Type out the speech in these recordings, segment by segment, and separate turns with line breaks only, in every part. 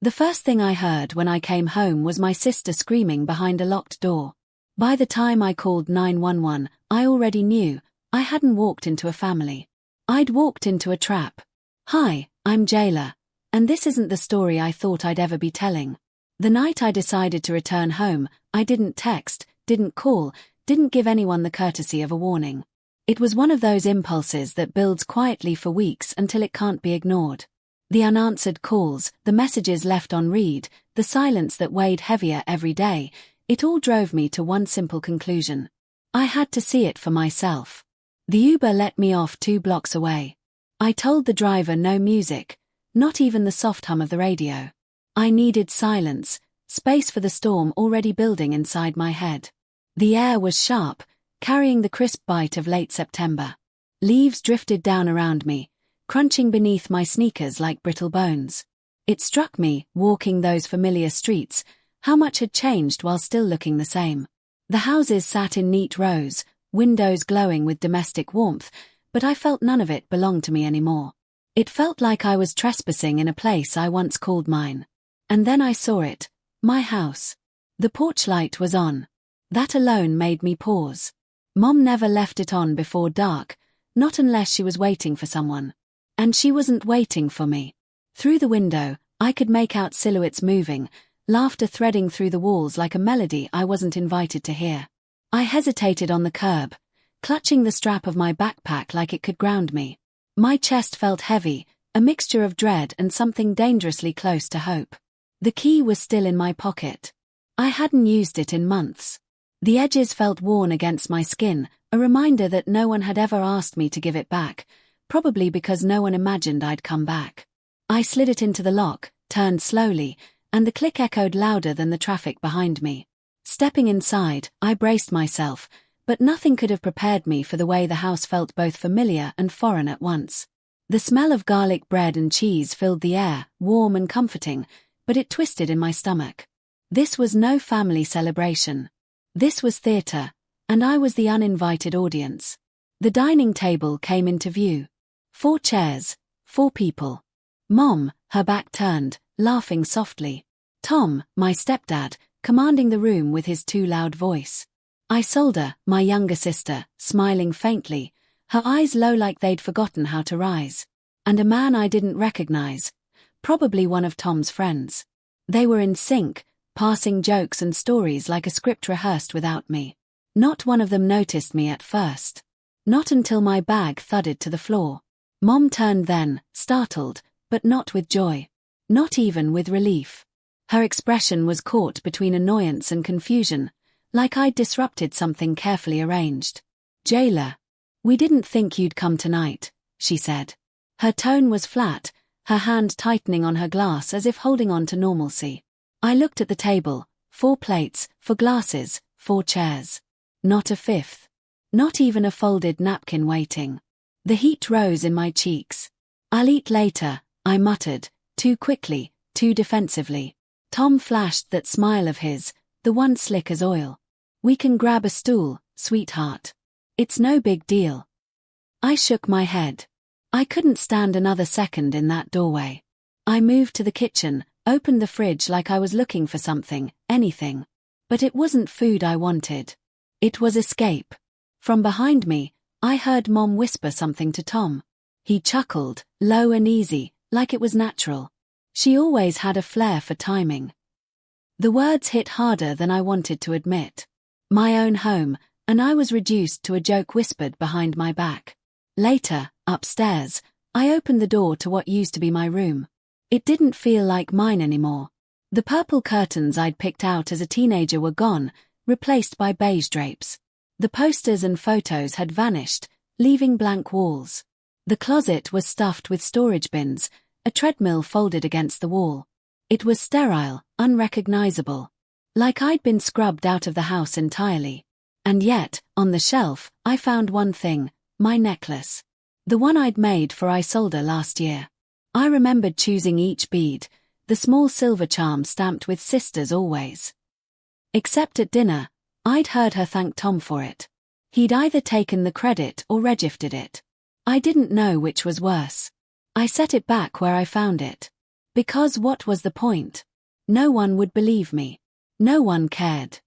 The first thing I heard when I came home was my sister screaming behind a locked door. By the time I called 911, I already knew I hadn't walked into a family. I'd walked into a trap. Hi, I'm Jayla, and this isn't the story I thought I'd ever be telling. The night I decided to return home, I didn't text, didn't call, didn't give anyone the courtesy of a warning. It was one of those impulses that builds quietly for weeks until it can't be ignored. The unanswered calls, the messages left on read, the silence that weighed heavier every day, it all drove me to one simple conclusion. I had to see it for myself. The Uber let me off 2 blocks away. I told the driver no music, not even the soft hum of the radio. I needed silence, space for the storm already building inside my head. The air was sharp, carrying the crisp bite of late September. Leaves drifted down around me, crunching beneath my sneakers like brittle bones. It struck me, walking those familiar streets, how much had changed while still looking the same. The houses sat in neat rows, windows glowing with domestic warmth, but I felt none of it belonged to me anymore. It felt like I was trespassing in a place I once called mine. And then I saw it, my house. The porch light was on. That alone made me pause. Mom never left it on before dark, not unless she was waiting for someone. And she wasn't waiting for me. Through the window, I could make out silhouettes moving, laughter threading through the walls like a melody I wasn't invited to hear. I hesitated on the curb, clutching the strap of my backpack like it could ground me. My chest felt heavy, a mixture of dread and something dangerously close to hope. The key was still in my pocket. I hadn't used it in months. The edges felt worn against my skin, a reminder that no one had ever asked me to give it back, probably because no one imagined I'd come back. I slid it into the lock, turned slowly, and the click echoed louder than the traffic behind me. Stepping inside, I braced myself, but nothing could have prepared me for the way the house felt both familiar and foreign at once. The smell of garlic bread and cheese filled the air, warm and comforting, but it twisted in my stomach. This was no family celebration. This was theater, and I was the uninvited audience. The dining table came into view. 4 chairs, 4 people. Mom, her back turned, laughing softly. Tom, my stepdad, commanding the room with his too loud voice. Isolde, my younger sister, smiling faintly, her eyes low like they'd forgotten how to rise. And a man I didn't recognize, probably one of Tom's friends. They were in sync, passing jokes and stories like a script rehearsed without me. Not one of them noticed me at first. Not until my bag thudded to the floor. Mom turned then, startled, but not with joy. Not even with relief. Her expression was caught between annoyance and confusion, like I'd disrupted something carefully arranged. Jayla, we didn't think you'd come tonight, she said. Her tone was flat, her hand tightening on her glass as if holding on to normalcy. I looked at the table, 4 plates, 4 glasses, 4 chairs. Not a fifth. Not even a folded napkin waiting. The heat rose in my cheeks. I'll eat later, I muttered, too quickly, too defensively. Tom flashed that smile of his, the one slick as oil. We can grab a stool, sweetheart. It's no big deal. I shook my head. I couldn't stand another second in that doorway. I moved to the kitchen, opened the fridge like I was looking for something, anything. But it wasn't food I wanted. It was escape. From behind me, I heard Mom whisper something to Tom. He chuckled, low and easy, like it was natural. She always had a flair for timing. The words hit harder than I wanted to admit. My own home, and I was reduced to a joke whispered behind my back. Later, upstairs, I opened the door to what used to be my room. It didn't feel like mine anymore. The purple curtains I'd picked out as a teenager were gone, replaced by beige drapes. The posters and photos had vanished, leaving blank walls. The closet was stuffed with storage bins, a treadmill folded against the wall. It was sterile, unrecognizable. Like I'd been scrubbed out of the house entirely. And yet, on the shelf, I found one thing, my necklace. The one I'd made for Isolde last year. I remembered choosing each bead, the small silver charm stamped with sisters always. Except at dinner, I'd heard her thank Tom for it. He'd either taken the credit or regifted it. I didn't know which was worse. I set it back where I found it. Because what was the point? No one would believe me. No one cared.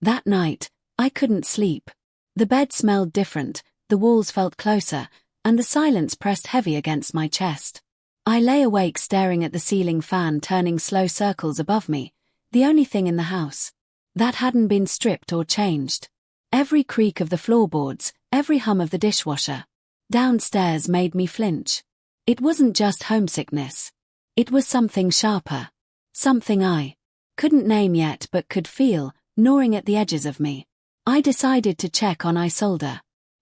That night, I couldn't sleep. The bed smelled different, the walls felt closer, and the silence pressed heavy against my chest. I lay awake staring at the ceiling fan turning slow circles above me, the only thing in the house that hadn't been stripped or changed. Every creak of the floorboards, every hum of the dishwasher downstairs made me flinch. It wasn't just homesickness. It was something sharper. Something I couldn't name yet but could feel, gnawing at the edges of me. I decided to check on Isolde.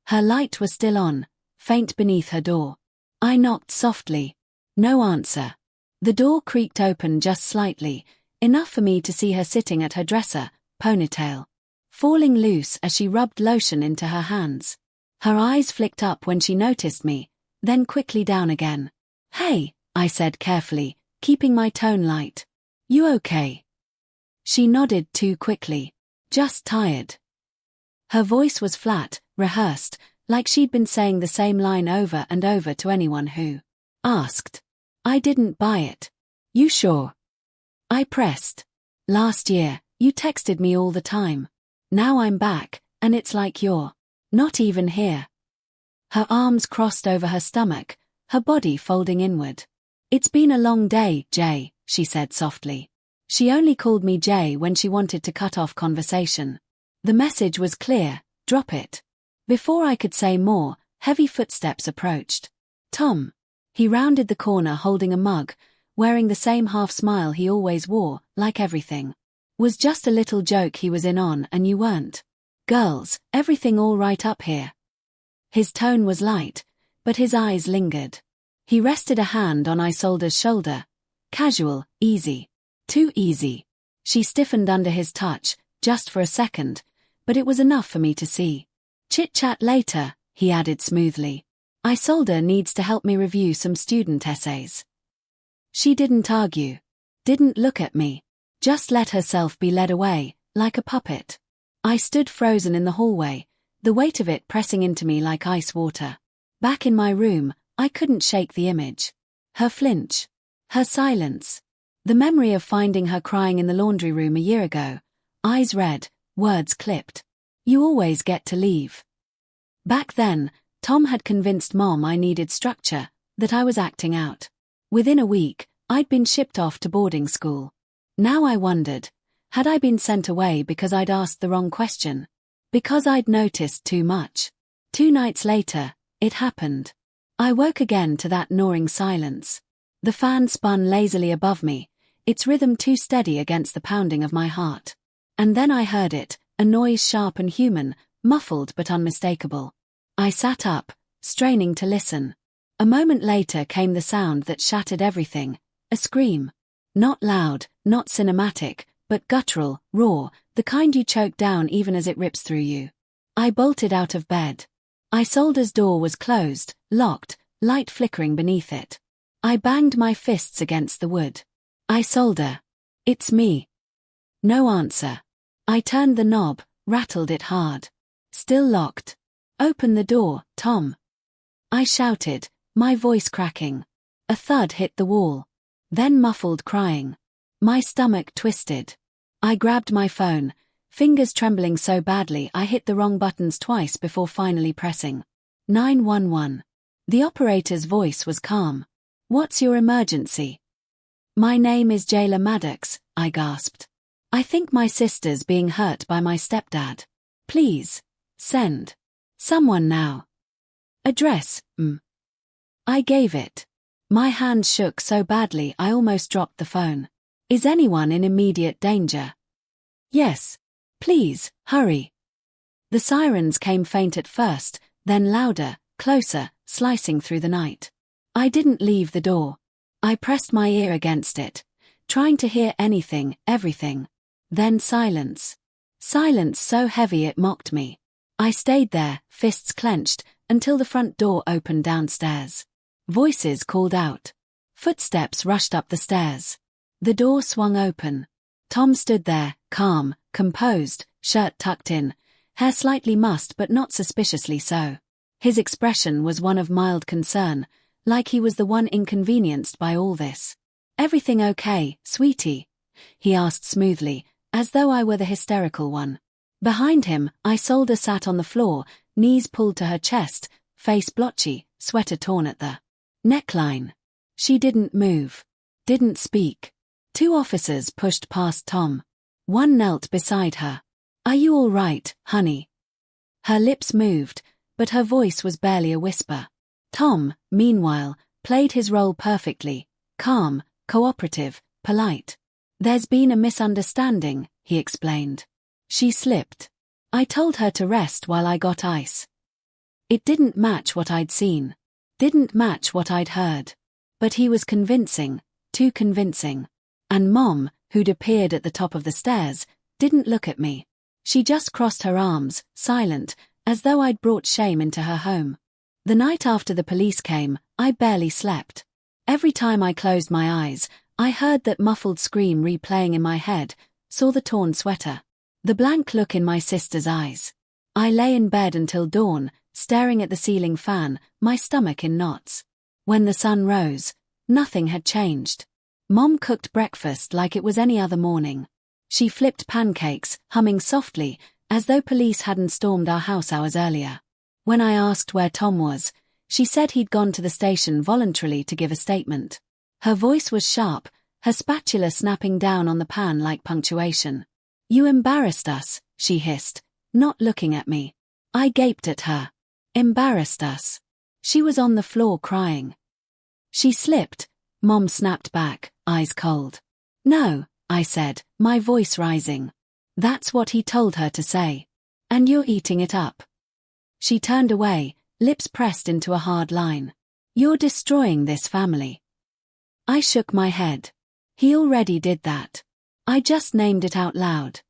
Her light was still on, faint beneath her door. I knocked softly. No answer. The door creaked open just slightly, enough for me to see her sitting at her dresser, ponytail falling loose as she rubbed lotion into her hands. Her eyes flicked up when she noticed me, then quickly down again. "Hey," I said carefully, keeping my tone light. "You okay?" She nodded too quickly. "Just tired." Her voice was flat, rehearsed, like she'd been saying the same line over and over to anyone who asked. I didn't buy it. "You sure?" I pressed. "Last year, you texted me all the time. Now I'm back, and it's like you're not even here." Her arms crossed over her stomach, her body folding inward. "It's been a long day, Jay," she said softly. She only called me Jay when she wanted to cut off conversation. The message was clear: drop it. Before I could say more, heavy footsteps approached. Tom. He rounded the corner holding a mug, wearing the same half-smile he always wore, like everything was just a little joke he was in on and you weren't. "Girls, everything all right up here?" His tone was light, but his eyes lingered. He rested a hand on Isolde's shoulder. Casual, easy. Too easy. She stiffened under his touch, just for a second, but it was enough for me to see. "Chit-chat later," he added smoothly. "Isolde needs to help me review some student essays." She didn't argue. Didn't look at me. Just let herself be led away, like a puppet. I stood frozen in the hallway, the weight of it pressing into me like ice water. Back in my room, I couldn't shake the image. Her flinch. Her silence. The memory of finding her crying in the laundry room a year ago. Eyes red, words clipped. "You always get to leave." Back then, Tom had convinced Mom I needed structure, that I was acting out. Within a week, I'd been shipped off to boarding school. Now I wondered, had I been sent away because I'd asked the wrong question? Because I'd noticed too much? 2 nights later, it happened. I woke again to that gnawing silence. The fan spun lazily above me, its rhythm too steady against the pounding of my heart. And then I heard it, a noise sharp and human, muffled but unmistakable. I sat up, straining to listen. A moment later came the sound that shattered everything, a scream. Not loud, not cinematic, but guttural, raw, the kind you choke down even as it rips through you. I bolted out of bed. Isolde's door was closed, locked, light flickering beneath it. I banged my fists against the wood. "Isolde. It's me." No answer. I turned the knob, rattled it hard. Still locked. "Open the door, Tom." I shouted, my voice cracking. A thud hit the wall. Then muffled crying. My stomach twisted. I grabbed my phone, fingers trembling so badly I hit the wrong buttons twice before finally pressing 911. The operator's voice was calm. "What's your emergency?" "My name is Jayla Maddox," I gasped. "I think my sister's being hurt by my stepdad. Please, send someone now." "Address, I gave it. My hand shook so badly I almost dropped the phone. "Is anyone in immediate danger?" "Yes. Please, hurry." The sirens came faint at first, then louder, closer, slicing through the night. I didn't leave the door. I pressed my ear against it, trying to hear anything, everything. Then silence. Silence so heavy it mocked me. I stayed there, fists clenched, until the front door opened downstairs. Voices called out. Footsteps rushed up the stairs. The door swung open. Tom stood there, calm, composed, shirt tucked in, hair slightly mussed but not suspiciously so. His expression was one of mild concern, like he was the one inconvenienced by all this. Everything okay, sweetie? He asked smoothly, as though I were the hysterical one. Behind him, Isolde sat on the floor, knees pulled to her chest, face blotchy, sweater torn at the neckline. She didn't move. Didn't speak. 2 officers pushed past Tom. One knelt beside her. "Are you all right, honey?" Her lips moved, but her voice was barely a whisper. Tom, meanwhile, played his role perfectly, calm, cooperative, polite. "There's been a misunderstanding," he explained. "She slipped. I told her to rest while I got ice." It didn't match what I'd seen. Didn't match what I'd heard. But he was convincing, too convincing. And Mom, who'd appeared at the top of the stairs, didn't look at me. She just crossed her arms, silent, as though I'd brought shame into her home. The night after the police came, I barely slept. Every time I closed my eyes, I heard that muffled scream replaying in my head, saw the torn sweater. The blank look in my sister's eyes. I lay in bed until dawn, staring at the ceiling fan, my stomach in knots. When the sun rose, nothing had changed. Mom cooked breakfast like it was any other morning. She flipped pancakes, humming softly, as though police hadn't stormed our house hours earlier. When I asked where Tom was, she said he'd gone to the station voluntarily to give a statement. Her voice was sharp, her spatula snapping down on the pan like punctuation. "You embarrassed us," she hissed, not looking at me. I gaped at her. Embarrassed us. She was on the floor crying. "She slipped," Mom snapped back, eyes cold. "No," I said, my voice rising. "That's what he told her to say. And you're eating it up." She turned away, lips pressed into a hard line. "You're destroying this family." I shook my head. He already did that. I just named it out loud.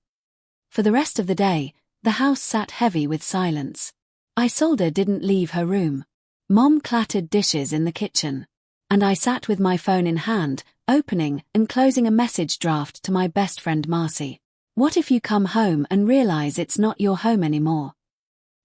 For the rest of the day, the house sat heavy with silence. Isolde didn't leave her room. Mom clattered dishes in the kitchen. And I sat with my phone in hand, opening and closing a message draft to my best friend Marcy. "What if you come home and realize it's not your home anymore?"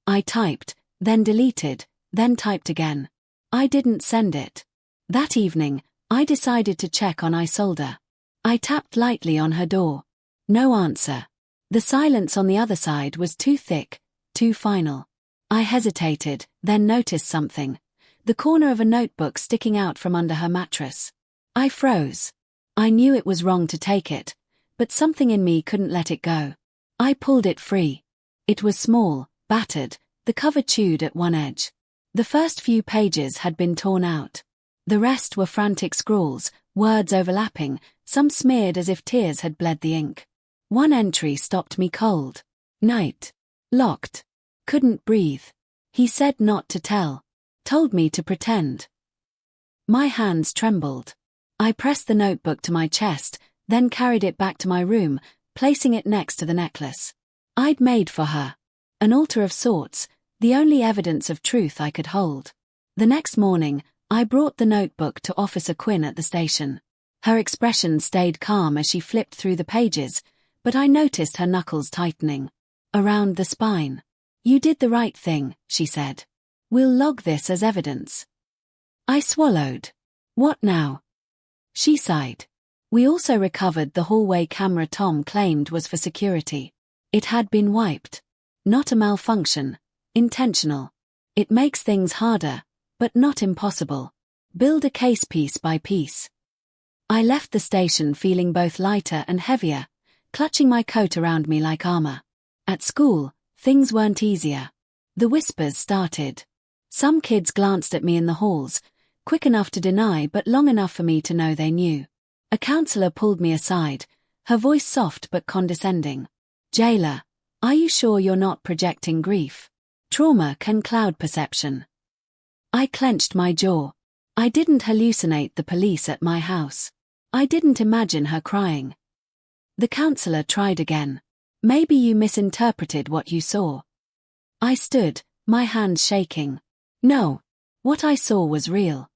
I typed, then deleted, then typed again. I didn't send it. That evening, I decided to check on Isolde. I tapped lightly on her door. No answer. The silence on the other side was too thick, too final. I hesitated, then noticed something. The corner of a notebook sticking out from under her mattress. I froze. I knew it was wrong to take it, but something in me couldn't let it go. I pulled it free. It was small, battered, the cover chewed at one edge. The first few pages had been torn out. The rest were frantic scrawls, words overlapping, some smeared as if tears had bled the ink. One entry stopped me cold. "Night. Locked. Couldn't breathe. He said not to tell. Told me to pretend." My hands trembled. I pressed the notebook to my chest, then carried it back to my room, placing it next to the necklace I'd made for her. An altar of sorts, the only evidence of truth I could hold. The next morning, I brought the notebook to Officer Quinn at the station. Her expression stayed calm as she flipped through the pages, but I noticed her knuckles tightening. Around the spine. "You did the right thing," she said. "We'll log this as evidence." I swallowed. "What now?" She sighed. "We also recovered the hallway camera Tom claimed was for security. It had been wiped. Not a malfunction. Intentional. It makes things harder, but not impossible. Build a case piece by piece." I left the station feeling both lighter and heavier, clutching my coat around me like armor. At school, things weren't easier. The whispers started. Some kids glanced at me in the halls, quick enough to deny but long enough for me to know they knew. A counselor pulled me aside, her voice soft but condescending. "Jayla, are you sure you're not projecting grief? Trauma can cloud perception." I clenched my jaw. I didn't hallucinate the police at my house. I didn't imagine her crying. The counselor tried again. "Maybe you misinterpreted what you saw." I stood, my hands shaking. "No. What I saw was real."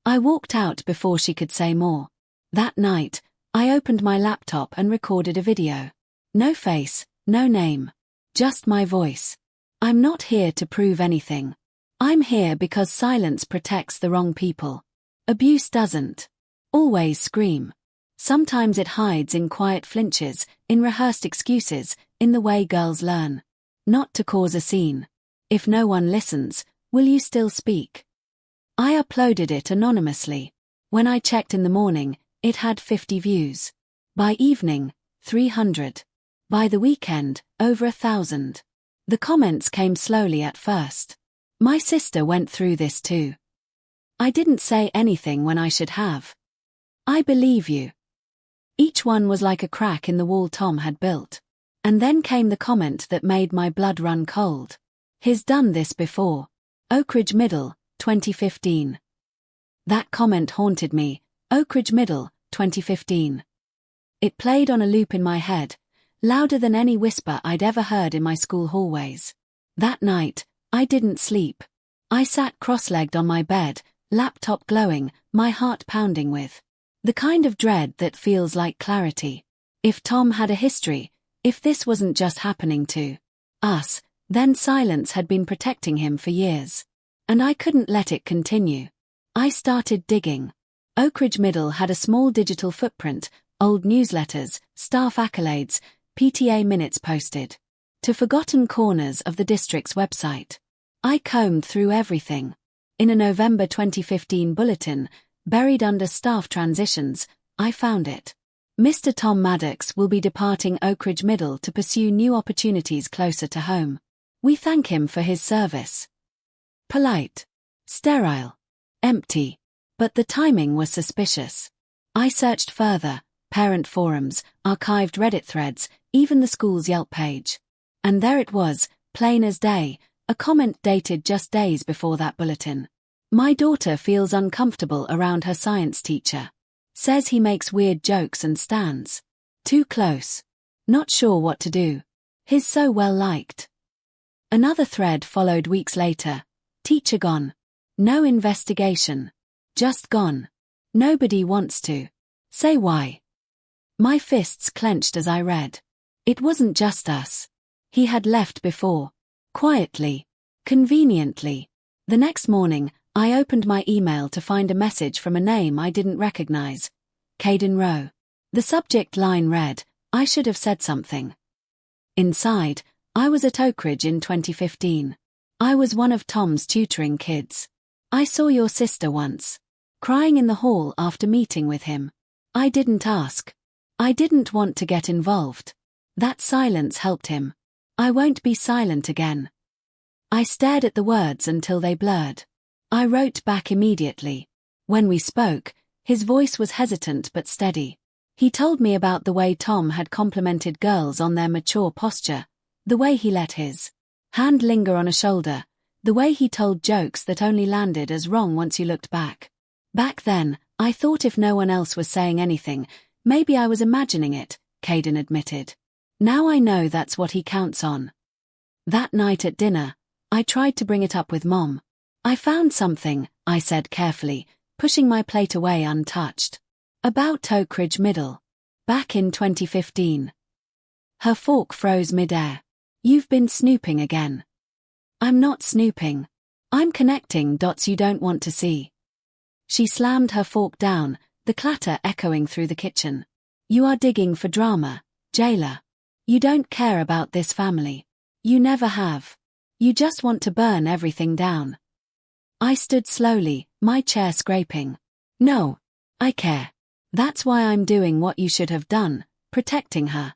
I walked out before she could say more. That night, I opened my laptop and recorded a video. No face, no name. Just my voice. I'm not here to prove anything. I'm here because silence protects the wrong people. Abuse doesn't. Always scream. Sometimes it hides in quiet flinches, in rehearsed excuses, in the way girls learn. Not to cause a scene. If no one listens, will you still speak? I uploaded it anonymously. When I checked in the morning, it had 50 views. By evening, 300. By the weekend, over 1,000. The comments came slowly at first. My sister went through this too. I didn't say anything when I should have. I believe you. Each one was like a crack in the wall Tom had built. And then came the comment that made my blood run cold. He's done this before. Oakridge Middle, 2015. That comment haunted me. Oakridge Middle, 2015. It played on a loop in my head, louder than any whisper I'd ever heard in my school hallways. That night, I didn't sleep. I sat cross-legged on my bed, laptop glowing, my heart pounding with the kind of dread that feels like clarity. If Tom had a history, if this wasn't just happening to us, then silence had been protecting him for years. And I couldn't let it continue. I started digging. Oakridge Middle had a small digital footprint, old newsletters, staff accolades, PTA minutes posted to forgotten corners of the district's website. I combed through everything. In a November 2015 bulletin, buried under staff transitions, I found it. Mr. Tom Maddox will be departing Oakridge Middle to pursue new opportunities closer to home. We thank him for his service. Polite. Sterile. Empty. But the timing was suspicious. I searched further, parent forums, archived Reddit threads, even the school's Yelp page. And there it was, plain as day, a comment dated just days before that bulletin. My daughter feels uncomfortable around her science teacher. Says he makes weird jokes and stands too close. Not sure what to do. He's so well liked. Another thread followed weeks later. Teacher gone. No investigation. Just gone. Nobody wants to say why. My fists clenched as I read. It wasn't just us. He had left before. Quietly. Conveniently. The next morning, I opened my email to find a message from a name I didn't recognize. Caden Rowe. The subject line read, I should have said something. Inside, I was at Oakridge in 2015. I was one of Tom's tutoring kids. I saw your sister once. Crying in the hall after meeting with him. I didn't ask. I didn't want to get involved. That silence helped him. I won't be silent again. I stared at the words until they blurred. I wrote back immediately. When we spoke, his voice was hesitant but steady. He told me about the way Tom had complimented girls on their mature posture, the way he let his hand linger on a shoulder, the way he told jokes that only landed as wrong once you looked back. Back then, I thought if no one else was saying anything, maybe I was imagining it, Caden admitted. Now I know that's what he counts on. That night at dinner, I tried to bring it up with Mom. I found something, I said carefully, pushing my plate away untouched. About Oakridge Middle. Back in 2015. Her fork froze mid-air. You've been snooping again. I'm not snooping. I'm connecting dots you don't want to see. She slammed her fork down, the clatter echoing through the kitchen. You are digging for drama, jailer. You don't care about this family. You never have. You just want to burn everything down. I stood slowly, my chair scraping. No. I care. That's why I'm doing what you should have done, protecting her.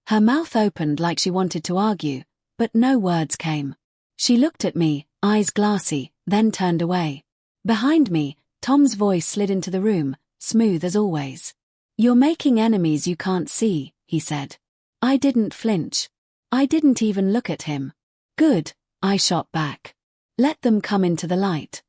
Her mouth opened like she wanted to argue, but no words came. She looked at me, eyes glassy, then turned away. Behind me, Tom's voice slid into the room, smooth as always. You're making enemies you can't see, he said. I didn't flinch. I didn't even look at him. Good, I shot back. Let them come into the light.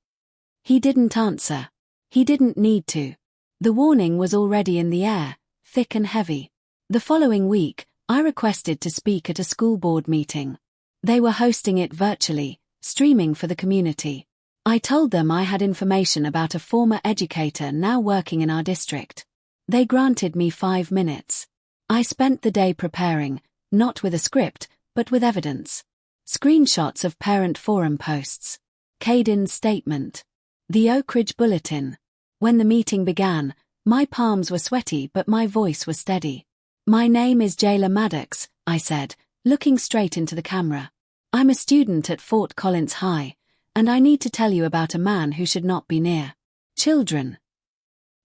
He didn't answer. He didn't need to. The warning was already in the air, thick and heavy. The following week, I requested to speak at a school board meeting. They were hosting it virtually, streaming for the community. I told them I had information about a former educator now working in our district. They granted me 5 minutes. I spent the day preparing, not with a script, but with evidence. Screenshots of parent forum posts. Caden's statement. The Oakridge Bulletin. When the meeting began, my palms were sweaty but my voice was steady. "My name is Jayla Maddox," I said, looking straight into the camera. "I'm a student at Fort Collins High, and I need to tell you about a man who should not be near children."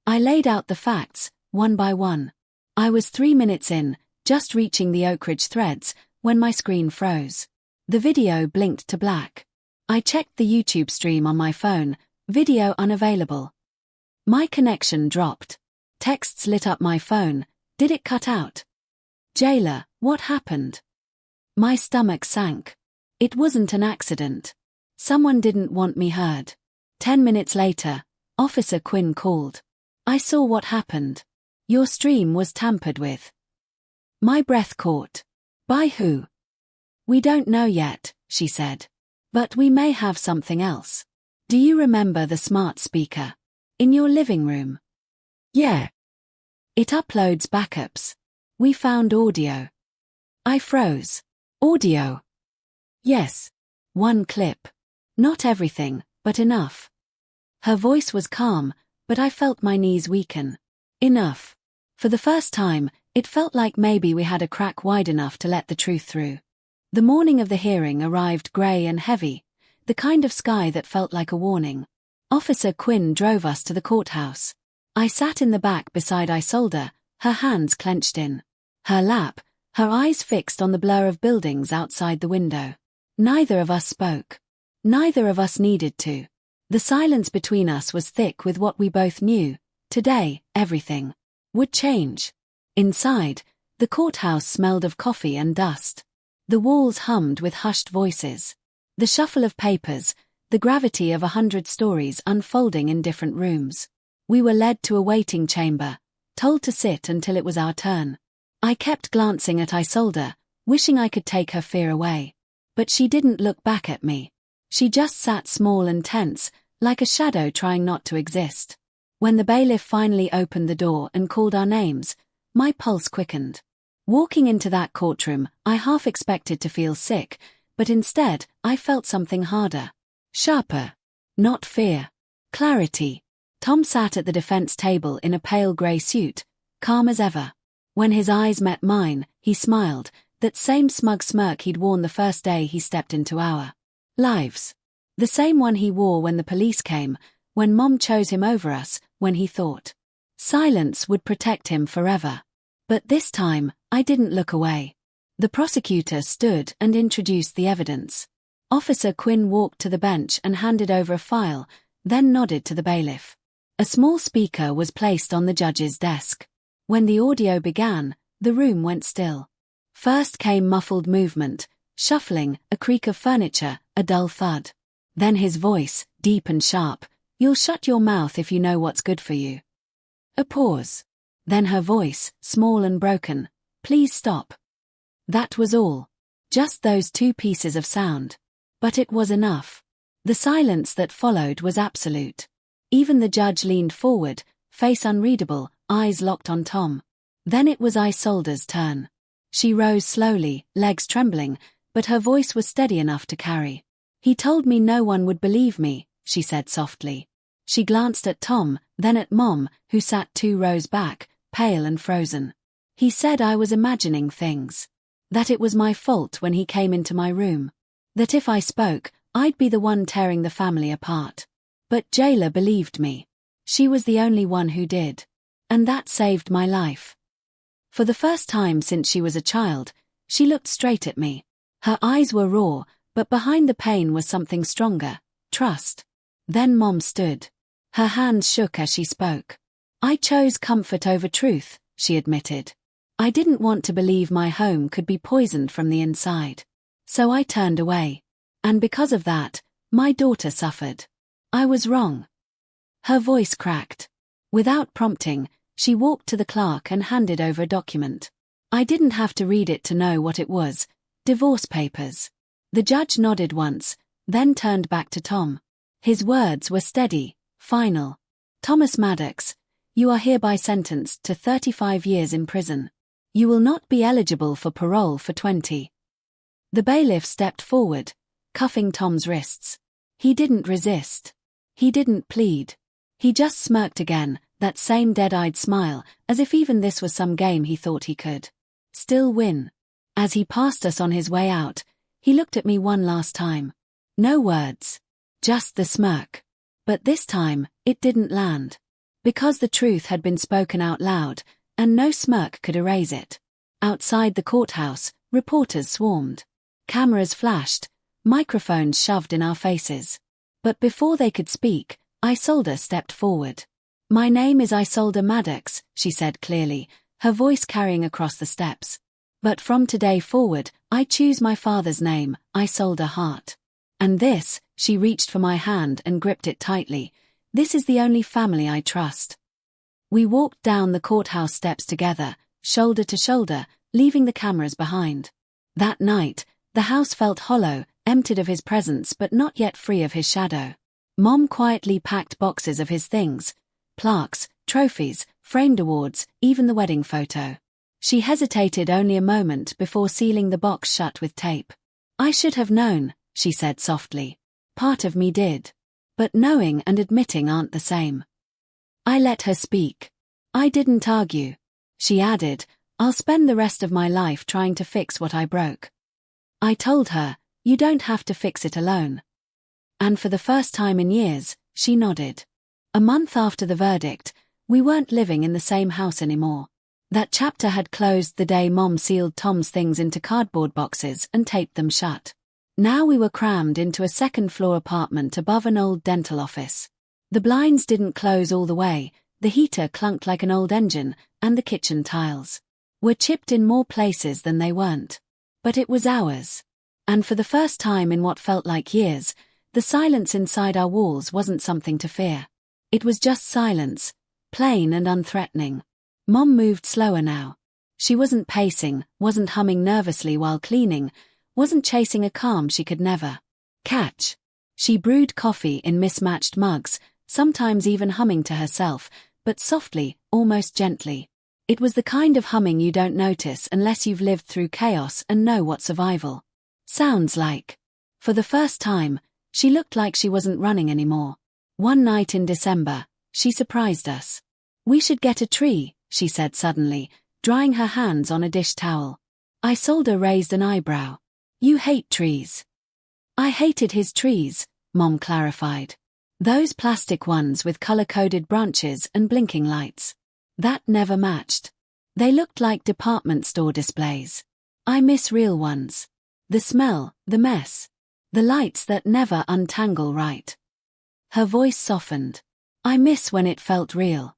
I laid out the facts, one by one. I was 3 minutes in, just reaching the Oak Ridge threads, when my screen froze. The video blinked to black. I checked the YouTube stream on my phone, video unavailable. My connection dropped. Texts lit up my phone. Did it cut out? "Jayla, what happened?" My stomach sank. It wasn't an accident. Someone didn't want me heard. 10 minutes later, Officer Quinn called. "I saw what happened. Your stream was tampered with." My breath caught. "By who?" "We don't know yet," she said. "But we may have something else. Do you remember the smart speaker in your living room?"
Yeah.
"It uploads backups. We found audio." I froze. "Audio?"
Yes.
"One clip. Not everything, but enough." Her voice was calm, but I felt my knees weaken. "Enough." For the first time, it felt like maybe we had a crack wide enough to let the truth through. The morning of the hearing arrived grey and heavy, the kind of sky that felt like a warning. Officer Quinn drove us to the courthouse. I sat in the back beside Isolde, her hands clenched in her lap, her eyes fixed on the blur of buildings outside the window. Neither of us spoke. Neither of us needed to. The silence between us was thick with what we both knew. Today, everything would change. Inside, the courthouse smelled of coffee and dust. The walls hummed with hushed voices. The shuffle of papers, the gravity of 100 stories unfolding in different rooms. We were led to a waiting chamber, told to sit until it was our turn. I kept glancing at Isolde, wishing I could take her fear away. But she didn't look back at me. She just sat small and tense, like a shadow trying not to exist. When the bailiff finally opened the door and called our names, my pulse quickened. Walking into that courtroom, I half expected to feel sick, but instead, I felt something harder. Sharper. Not fear. Clarity. Tom sat at the defense table in a pale grey suit, calm as ever. When his eyes met mine, he smiled, that same smug smirk he'd worn the first day he stepped into our lives. The same one he wore when the police came, when Mom chose him over us, when he thought silence would protect him forever. But this time, I didn't look away. The prosecutor stood and introduced the evidence. Officer Quinn walked to the bench and handed over a file, then nodded to the bailiff. A small speaker was placed on the judge's desk. When the audio began, the room went still. First came muffled movement, shuffling, a creak of furniture, a dull thud. Then his voice, deep and sharp, "You'll shut your mouth if you know what's good for you." A pause. Then her voice, small and broken, "Please stop." That was all. Just those two pieces of sound. But it was enough. The silence that followed was absolute. Even the judge leaned forward, face unreadable, eyes locked on Tom. Then it was Isolde's turn. She rose slowly, legs trembling, but her voice was steady enough to carry. "He told me no one would believe me," she said softly. She glanced at Tom, then at Mom, who sat 2 rows back, pale and frozen. "He said I was imagining things. That it was my fault when he came into my room. That if I spoke, I'd be the one tearing the family apart. But Jayla believed me. She was the only one who did. And that saved my life." For the first time since she was a child, she looked straight at me. Her eyes were raw, but behind the pain was something stronger, trust. Then Mom stood. Her hands shook as she spoke. "I chose comfort over truth," she admitted. "I didn't want to believe my home could be poisoned from the inside. So I turned away. And because of that, my daughter suffered. I was wrong." Her voice cracked. Without prompting, she walked to the clerk and handed over a document. I didn't have to read it to know what it was. Divorce papers. The judge nodded once, then turned back to Tom. His words were steady, final. "Thomas Maddox, you are hereby sentenced to 35 years in prison. You will not be eligible for parole for 20. The bailiff stepped forward, cuffing Tom's wrists. He didn't resist. He didn't plead. He just smirked again, that same dead-eyed smile, as if even this was some game he thought he could still win. As he passed us on his way out, he looked at me one last time. No words. Just the smirk. But this time, it didn't land. Because the truth had been spoken out loud, and no smirk could erase it. Outside the courthouse, reporters swarmed. Cameras flashed, microphones shoved in our faces. But before they could speak, Isolde stepped forward. "My name is Isolde Maddox," she said clearly, her voice carrying across the steps. "But from today forward, I choose my father's name, Isolde Hart. And this," she reached for my hand and gripped it tightly, "this is the only family I trust." We walked down the courthouse steps together, shoulder to shoulder, leaving the cameras behind. That night, the house felt hollow, emptied of his presence but not yet free of his shadow. Mom quietly packed boxes of his things, plaques, trophies, framed awards, even the wedding photo. She hesitated only a moment before sealing the box shut with tape. "I should have known," she said softly. "Part of me did. But knowing and admitting aren't the same." I let her speak. "I didn't argue." She added, "I'll spend the rest of my life trying to fix what I broke." I told her, "You don't have to fix it alone." And for the first time in years, she nodded. A month after the verdict, we weren't living in the same house anymore. That chapter had closed the day Mom sealed Tom's things into cardboard boxes and taped them shut. Now we were crammed into a second-floor apartment above an old dental office. The blinds didn't close all the way, the heater clunked like an old engine, and the kitchen tiles were chipped in more places than they weren't. But it was ours. And for the first time in what felt like years, the silence inside our walls wasn't something to fear. It was just silence, plain and unthreatening. Mom moved slower now. She wasn't pacing, wasn't humming nervously while cleaning, wasn't chasing a calm she could never catch. She brewed coffee in mismatched mugs, sometimes even humming to herself, but softly, almost gently. It was the kind of humming you don't notice unless you've lived through chaos and know what survival sounds like. For the first time, she looked like she wasn't running anymore. One night in December, she surprised us. "We should get a tree," she said suddenly, drying her hands on a dish towel. Isolde raised an eyebrow. "You hate trees." "I hated his trees," Mom clarified. "Those plastic ones with color-coded branches and blinking lights. That never matched. They looked like department store displays. I miss real ones. The smell, the mess. The lights that never untangle right." Her voice softened. "I miss when it felt real."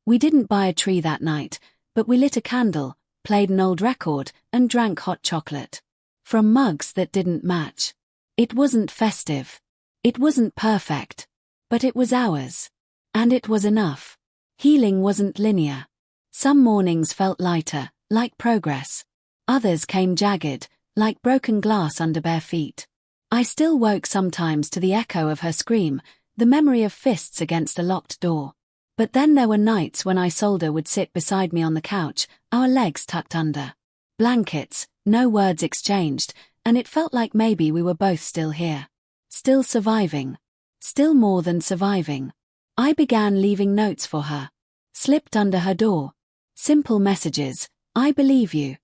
We didn't buy a tree that night, but we lit a candle, played an old record, and drank hot chocolate. From mugs that didn't match. It wasn't festive. It wasn't perfect. But it was ours. And it was enough. Healing wasn't linear. Some mornings felt lighter, like progress. Others came jagged, like broken glass under bare feet. I still woke sometimes to the echo of her scream, the memory of fists against a locked door. But then there were nights when Isolde would sit beside me on the couch, our legs tucked under blankets, no words exchanged, and it felt like maybe we were both still here. Still surviving. Still more than surviving. I began leaving notes for her. Slipped under her door. Simple messages. "I believe you.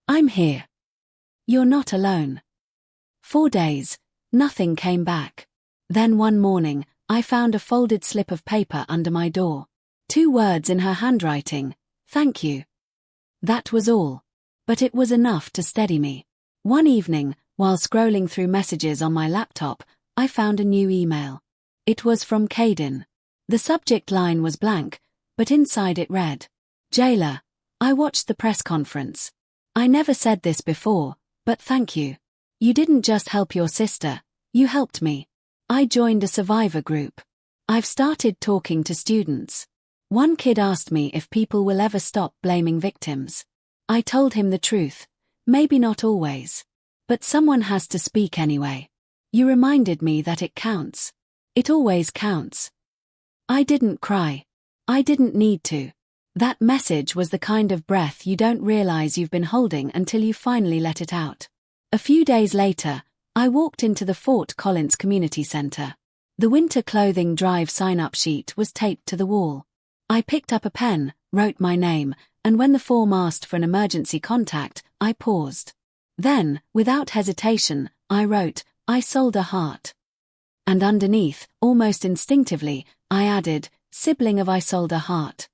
I'm here. You're not alone." 4 days, nothing came back. Then one morning, I found a folded slip of paper under my door. 2 words in her handwriting, "Thank you." That was all. But it was enough to steady me. One evening, while scrolling through messages on my laptop, I found a new email. It was from Caden. The subject line was blank, but inside it read, "Jailer, I watched the press conference. I never said this before, but thank you. You didn't just help your sister, you helped me. I joined a survivor group. I've started talking to students. One kid asked me if people will ever stop blaming victims. I told him the truth, maybe not always. But someone has to speak anyway. You reminded me that it counts. It always counts." I didn't cry. I didn't need to. That message was the kind of breath you don't realize you've been holding until you finally let it out. A few days later, I walked into the Fort Collins Community Center. The winter clothing drive sign-up sheet was taped to the wall. I picked up a pen, wrote my name, and when the form asked for an emergency contact, I paused. Then, without hesitation, I wrote, "I sold a heart." And underneath, almost instinctively, I added, "Sibling of I sold a heart."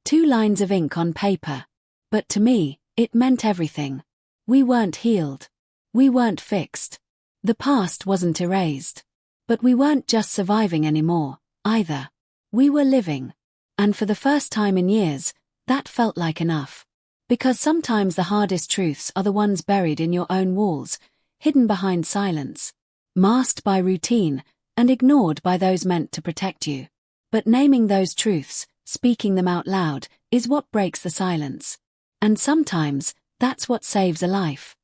2 lines of ink on paper. But to me, it meant everything. We weren't healed. We weren't fixed. The past wasn't erased. But we weren't just surviving anymore, either. We were living. And for the first time in years, that felt like enough. Because sometimes the hardest truths are the ones buried in your own walls, hidden behind silence, masked by routine, and ignored by those meant to protect you. But naming those truths, speaking them out loud, is what breaks the silence. And sometimes, that's what saves a life.